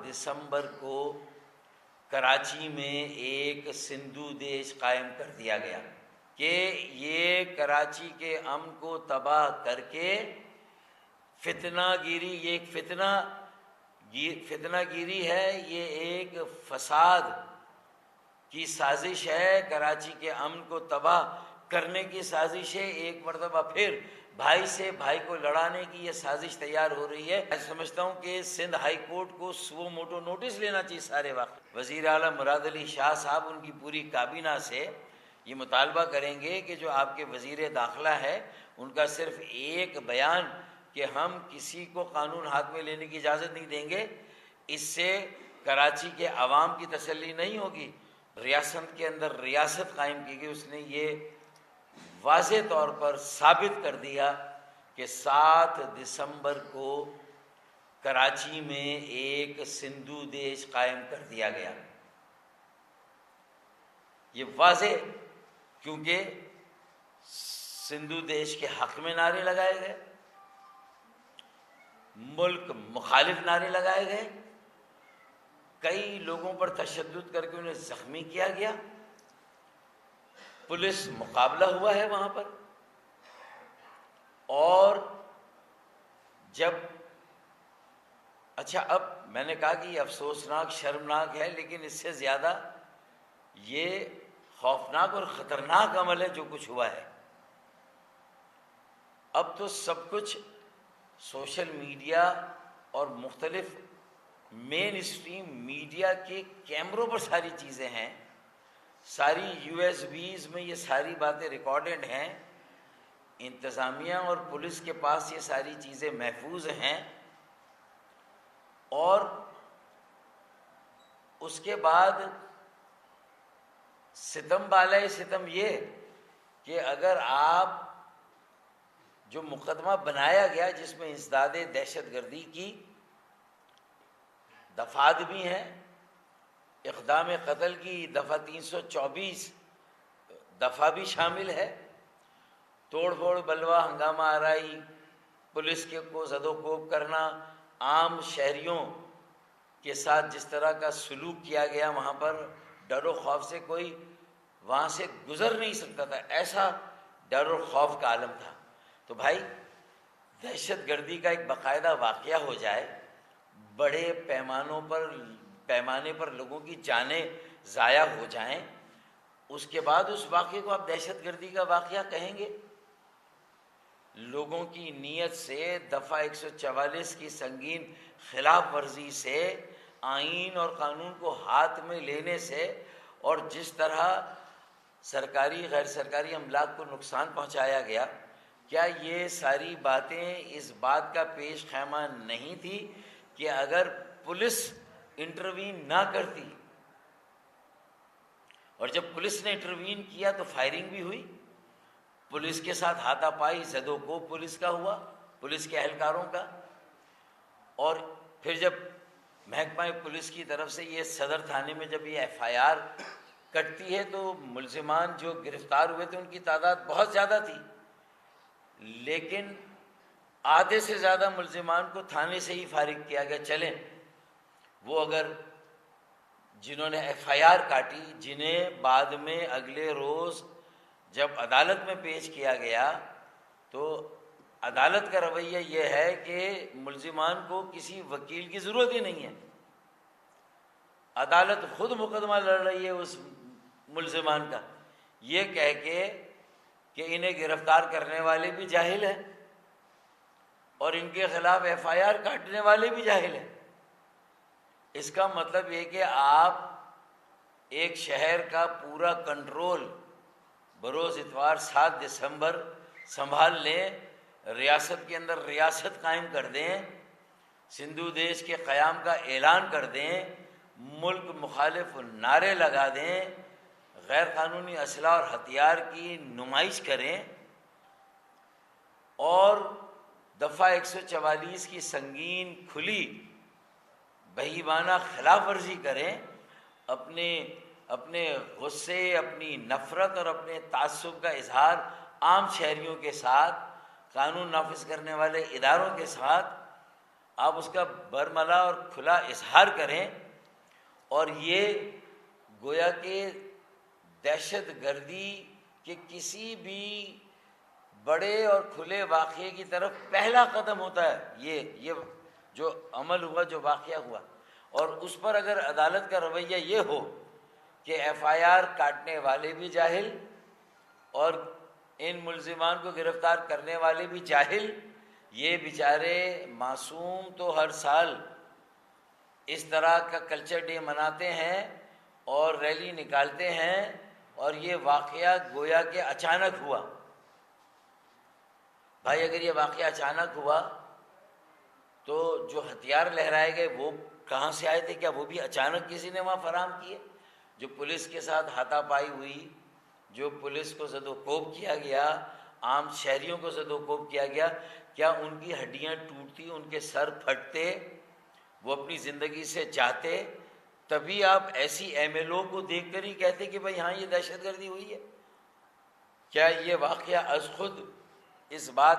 دسمبر کو کراچی میں ایک سندھو دیش قائم کر دیا گیا کہ یہ کراچی کے امن کو تباہ کر کے فتنہ گیری، یہ ایک فتنہ گیری ہے، یہ ایک فساد کی سازش ہے، کراچی کے امن کو تباہ کرنے کی سازش ہے، ایک مرتبہ پھر بھائی سے بھائی کو لڑانے کی یہ سازش تیار ہو رہی ہے۔ میں سمجھتا ہوں کہ سندھ ہائی کورٹ کو سو موٹو نوٹس لینا چاہیے سارے وقت۔ وزیر اعلیٰ مراد علی شاہ صاحب ان کی پوری کابینہ سے یہ مطالبہ کریں گے کہ جو آپ کے وزیر داخلہ ہے ان کا صرف ایک بیان کہ ہم کسی کو قانون ہاتھ میں لینے کی اجازت نہیں دیں گے، اس سے کراچی کے عوام کی تسلی نہیں ہوگی۔ ریاست کے اندر ریاست قائم کی گئی، اس نے یہ واضح طور پر ثابت کر دیا کہ 7 دسمبر کو کراچی میں ایک سندھو دیش قائم کر دیا گیا۔ یہ واضح، کیونکہ سندھو دیش کے حق میں نعرے لگائے گئے، ملک مخالف نعرے لگائے گئے، کئی لوگوں پر تشدد کر کے انہیں زخمی کیا گیا، پولیس مقابلہ ہوا ہے وہاں پر۔ اور جب اب میں نے کہا کہ یہ افسوسناک، شرمناک ہے، لیکن اس سے زیادہ یہ خوفناک اور خطرناک عمل ہے جو کچھ ہوا ہے۔ اب تو سب کچھ سوشل میڈیا اور مختلف مین اسٹریم میڈیا کے کیمروں پر ساری چیزیں ہیں، ساری USB میں یہ ساری باتیں ریکارڈڈ ہیں، انتظامیہ اور پولیس کے پاس یہ ساری چیزیں محفوظ ہیں۔ اور اس کے بعد ستم بالائے ستم یہ کہ اگر آپ جو مقدمہ بنایا گیا جس میں انسداد دہشت گردی کی دفعات بھی ہیں، اقدام قتل کی دفعہ 324 دفعہ بھی شامل ہے، توڑ پھوڑ، بلوہ، ہنگامہ آرائی، پولیس کے کو زد و کوب کرنا، عام شہریوں کے ساتھ جس طرح کا سلوک کیا گیا، وہاں پر ڈر و خوف سے کوئی وہاں سے گزر نہیں سکتا تھا، ایسا ڈر و خوف کا عالم تھا۔ تو بھائی دہشت گردی کا ایک باقاعدہ واقعہ ہو جائے، بڑے پیمانے پر لوگوں کی جانیں ضائع ہو جائیں، اس کے بعد اس واقعے کو آپ دہشت گردی کا واقعہ کہیں گے؟ لوگوں کی نیت سے، دفعہ 144 کی سنگین خلاف ورزی سے، آئین اور قانون کو ہاتھ میں لینے سے، اور جس طرح سرکاری غیر سرکاری املاک کو نقصان پہنچایا گیا، کیا یہ ساری باتیں اس بات کا پیش خیمہ نہیں تھی کہ اگر پولیس انٹروین نہ کرتی، اور جب پولیس نے انٹروین کیا تو فائرنگ بھی ہوئی، پولیس کے ساتھ ہاتھا پائی، زد و کوب پولیس کا ہوا، پولیس کے اہلکاروں کا، اور پھر جب محکمہ پولیس کی طرف سے یہ صدر تھانے میں جب یہ FIR کٹتی ہے تو ملزمان جو گرفتار ہوئے تھے ان کی تعداد بہت زیادہ تھی، لیکن آدھے سے زیادہ ملزمان کو تھانے سے ہی فارغ کیا گیا۔ چلیں وہ اگر جنہوں نے FIR کاٹی، جنہیں بعد میں اگلے روز جب عدالت میں پیش کیا گیا تو عدالت کا رویہ یہ ہے کہ ملزمان کو کسی وکیل کی ضرورت ہی نہیں ہے، عدالت خود مقدمہ لڑ رہی ہے اس ملزمان کا، یہ کہہ کے کہ انہیں گرفتار کرنے والے بھی جاہل ہیں اور ان کے خلاف FIR کاٹنے والے بھی جاہل ہیں۔ اس کا مطلب یہ کہ آپ ایک شہر کا پورا کنٹرول بروز اتوار 7 دسمبر سنبھال لیں، ریاست کے اندر ریاست قائم کر دیں، سندھو دیش کے قیام کا اعلان کر دیں، ملک مخالف نعرے لگا دیں، غیر قانونی اسلحہ اور ہتھیار کی نمائش کریں، اور دفعہ 144 کی سنگین کھلی بہیمانہ خلاف ورزی کریں، اپنے غصے، اپنی نفرت اور اپنے تعصب کا اظہار عام شہریوں کے ساتھ، قانون نافذ کرنے والے اداروں کے ساتھ آپ اس کا برملا اور کھلا اظہار کریں، اور یہ گویا کہ دہشت گردی کے کسی بھی بڑے اور کھلے واقعے کی طرف پہلا قدم ہوتا ہے یہ جو عمل ہوا، جو واقعہ ہوا، اور اس پر اگر عدالت کا رویہ یہ ہو کہ ایف آئی آر کاٹنے والے بھی جاہل اور ان ملزمان کو گرفتار کرنے والے بھی جاہل، یہ بیچارے معصوم تو ہر سال اس طرح کا کلچر ڈے مناتے ہیں اور ریلی نکالتے ہیں، اور یہ واقعہ گویا کہ اچانک ہوا۔ بھائی اگر یہ واقعہ اچانک ہوا تو جو ہتھیار لہرائے گئے وہ کہاں سے آئے تھے؟ کیا وہ بھی اچانک کسی نے وہاں فراہم کیے؟ جو پولیس کے ساتھ ہاتھا پائی ہوئی، جو پولیس کو زد و کوب کیا گیا، عام شہریوں کو زد و کوب کیا گیا، کیا ان کی ہڈیاں ٹوٹتی، ان کے سر پھٹتے، وہ اپنی زندگی سے جاتے؟ تبھی آپ ایسی ایم ایل او کو دیکھ کر ہی کہتے کہ بھائی ہاں یہ دہشت گردی ہوئی ہے؟ کیا یہ واقعہ از خود اس بات،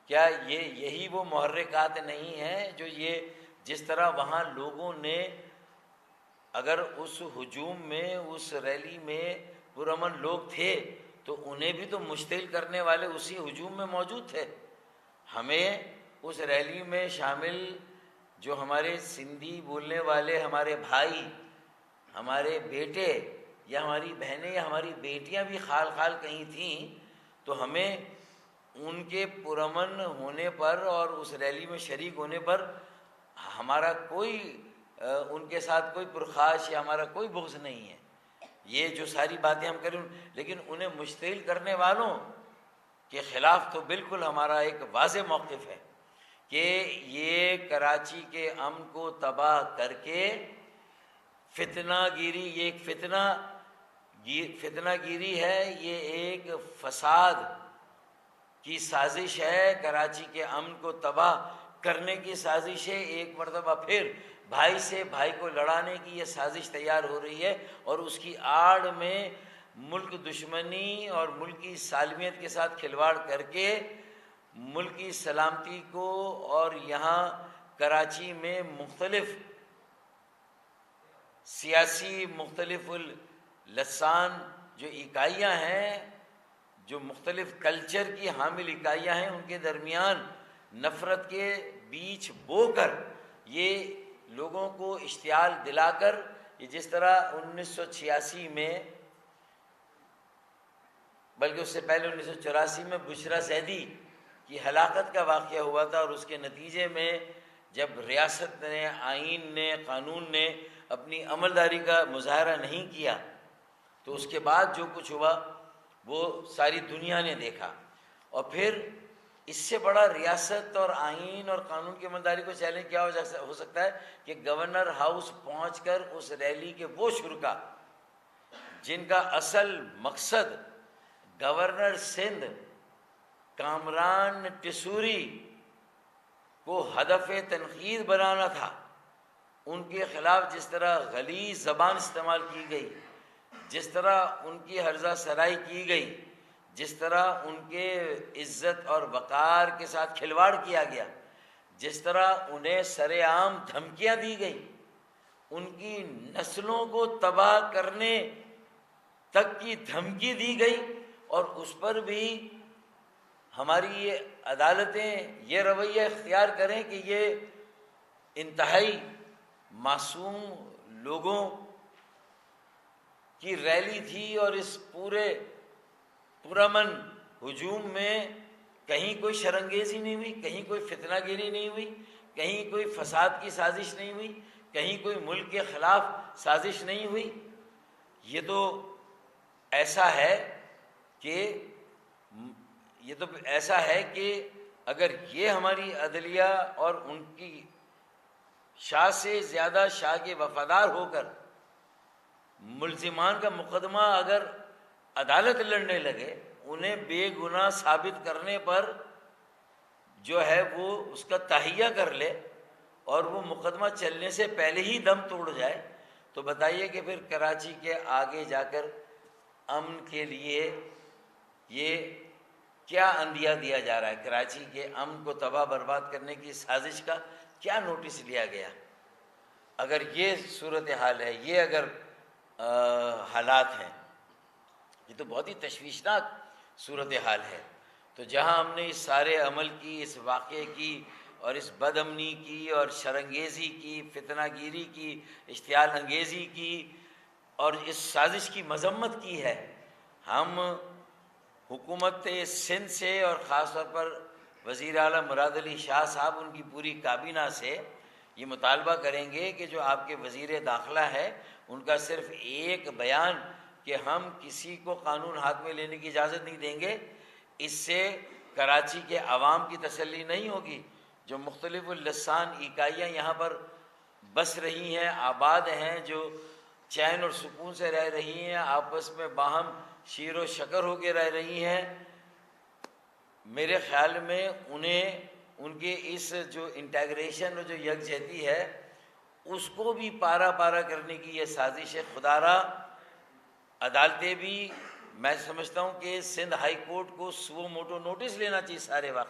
کیا یہی وہ محرکات نہیں ہیں جو یہ جس طرح وہاں لوگوں نے، اگر اس ہجوم میں، اس ریلی میں پرامن لوگ تھے تو انہیں بھی تو مشتعل کرنے والے اسی ہجوم میں موجود تھے۔ ہمیں اس ریلی میں شامل جو ہمارے سندھی بولنے والے ہمارے بھائی، ہمارے بیٹے یا ہماری بہنیں یا ہماری بیٹیاں بھی خال خال کہیں تھیں، تو ہمیں ان کے پرامن ہونے پر اور اس ریلی میں شریک ہونے پر ہمارا کوئی ان کے ساتھ کوئی پرخاش یا ہمارا کوئی بغض نہیں ہے۔ یہ جو ساری باتیں ہم کریں، لیکن انہیں مشتعل کرنے والوں کے خلاف تو بالکل ہمارا ایک واضح موقف ہے کہ یہ کراچی کے امن کو تباہ کر کے فتنہ گیری، یہ ایک فتنہ گیری ہے، یہ ایک فساد کی سازش ہے، کراچی کے امن کو تباہ کرنے کی سازش ہے۔ ایک مرتبہ پھر بھائی سے بھائی کو لڑانے کی یہ سازش تیار ہو رہی ہے، اور اس کی آڑ میں ملک دشمنی اور ملک کی سالمیت کے ساتھ کھلواڑ کر کے ملک کی سلامتی کو، اور یہاں کراچی میں مختلف سیاسی مختلف اللسان جو اکائیاں ہیں، جو مختلف کلچر کی حامل اکائیاں ہیں، ان کے درمیان نفرت کے بیچ بو کر یہ لوگوں کو اشتعال دلا کر، یہ جس طرح 1986 میں، بلکہ اس سے پہلے 1984 میں بشرا زیدی کی ہلاکت کا واقعہ ہوا تھا، اور اس کے نتیجے میں جب ریاست نے، آئین نے، قانون نے اپنی عملداری کا مظاہرہ نہیں کیا، تو اس کے بعد جو کچھ ہوا وہ ساری دنیا نے دیکھا۔ اور پھر اس سے بڑا ریاست اور آئین اور قانون کی عملداری کو چیلنج کیا ہو سکتا ہے کہ گورنر ہاؤس پہنچ کر اس ریلی کے وہ شرکا جن کا اصل مقصد گورنر سندھ کامران ٹیسوری کو ہدف تنقید بنانا تھا، ان کے خلاف جس طرح غلیظ زبان استعمال کی گئی، جس طرح ان کی ہرزہ سرائی کی گئی، جس طرح ان کے عزت اور وقار کے ساتھ کھلواڑ کیا گیا، جس طرح انہیں سر عام دھمکیاں دی گئی، ان کی نسلوں کو تباہ کرنے تک کی دھمکی دی گئی، اور اس پر بھی ہماری یہ عدالتیں یہ رویہ اختیار کریں کہ یہ انتہائی معصوم لوگوں کی ریلی تھی، اور اس پورے پرامن ہجوم میں کہیں کوئی شرنگیزی نہیں ہوئی، کہیں کوئی فتنہ گیری نہیں ہوئی، کہیں کوئی فساد کی سازش نہیں ہوئی، کہیں کوئی ملک کے خلاف سازش نہیں ہوئی۔ یہ تو ایسا ہے کہ اگر یہ ہماری عدلیہ اور ان کی شاہ سے زیادہ شاہ کے وفادار ہو کر ملزمان کا مقدمہ اگر عدالت لڑنے لگے، انہیں بے گناہ ثابت کرنے پر جو ہے وہ اس کا تہیہ کر لے، اور وہ مقدمہ چلنے سے پہلے ہی دم توڑ جائے، تو بتائیے کہ پھر کراچی کے آگے جا کر امن کے لیے یہ کیا عندیہ دیا جا رہا ہے؟ کراچی کے امن کو تباہ برباد کرنے کی سازش کا کیا نوٹس لیا گیا؟ اگر یہ صورتحال ہے، یہ اگر حالات ہیں، یہ تو بہت ہی تشویشناک صورتحال ہے۔ تو جہاں ہم نے اس سارے عمل کی، اس واقعے کی اور اس بد امنی کی اور شرنگیزی کی، فتنہ گیری کی، اشتعال انگیزی کی اور اس سازش کی مذمت کی ہے، ہم حکومت سندھ سے اور خاص طور پر وزیر اعلیٰ مراد علی شاہ صاحب، ان کی پوری کابینہ سے یہ مطالبہ کریں گے کہ جو آپ کے وزیر داخلہ ہے ان کا صرف ایک بیان کہ ہم کسی کو قانون ہاتھ میں لینے کی اجازت نہیں دیں گے، اس سے کراچی کے عوام کی تسلی نہیں ہوگی، جو مختلف اللسان اکائیاں یہاں پر بس رہی ہیں، آباد ہیں، جو چین اور سکون سے رہ رہی ہیں، آپس میں باہم شیر و شکر ہو کے رہ رہی ہیں۔ میرے خیال میں انہیں ان کے اس جو انٹیگریشن اور جو یکجہتی ہے اس کو بھی پارا پارا کرنے کی یہ سازش ہے۔ خدارا عدالتیں بھی، میں سمجھتا ہوں کہ سندھ ہائی کورٹ کو سو موٹو نوٹس لینا چاہیے سارے واقعے